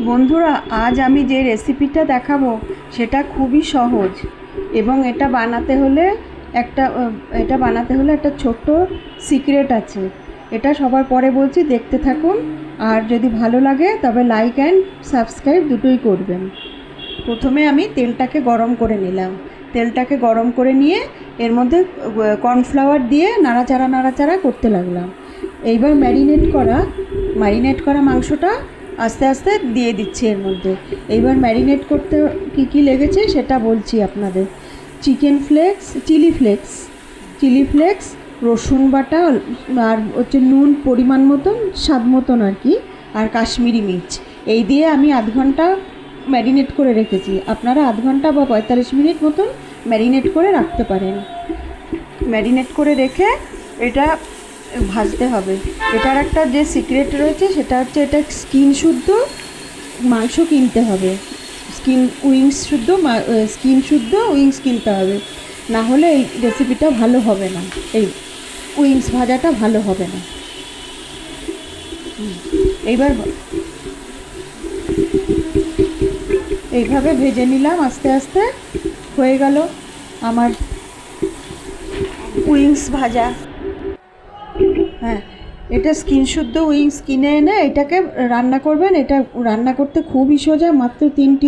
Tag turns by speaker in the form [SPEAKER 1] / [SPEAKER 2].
[SPEAKER 1] বন্ধুরা, আজ আমি যে রেসিপিটা দেখাবো সেটা খুবই সহজ এবং এটা বানাতে হলে একটা ছোট্ট সিক্রেট আছে। এটা সবার পরে বলছি, দেখতে থাকুন। আর যদি ভালো লাগে তবে লাইক অ্যান্ড সাবস্ক্রাইব দুটোই করবেন। প্রথমে আমি তেলটাকে গরম করে নিলাম। তেলটাকে গরম করে নিয়ে এর মধ্যে কর্নফ্লাওয়ার দিয়ে নাড়াচাড়া করতে লাগলাম। এইবার ম্যারিনেট করা মাংসটা আস্তে আস্তে দিয়ে দিচ্ছি এর মধ্যে। এইবার ম্যারিনেট করতে কী লেগেছে সেটা বলছি আপনাদের। চিলি ফ্লেক্স, রসুন বাটা, আর হচ্ছে নুন পরিমাণ মতন, স্বাদ মতন আর কি, আর কাশ্মীরি মির্চ। এই দিয়ে আমি আধ ঘন্টা ম্যারিনেট করে রেখেছি। আপনারা আধ ঘন্টা বা 45 মিনিট মতন ম্যারিনেট করে রাখতে পারেন। ম্যারিনেট করে রেখে এটা ভাজতে হবে। এটার একটা যে সিক্রেট রয়েছে সেটা হচ্ছে, এটা স্কিন শুদ্ধ মাংস কিনতে হবে। স্কিন শুদ্ধ উইংস কিনতে হবে, না হলে এই রেসিপিটা ভালো হবে না, এই উইংস ভাজাটা ভালো হবে না। এইবার এইভাবে ভেজে নিলাম, আস্তে আস্তে হয়ে গেল আমার উইংস ভাজা। হ্যাঁ, এটা স্কিন শুদ্ধ উইংস কিনে এনে এটাকে রান্না করবেন। এটা রান্না করতে খুবই সোজা, মাত্র 3টি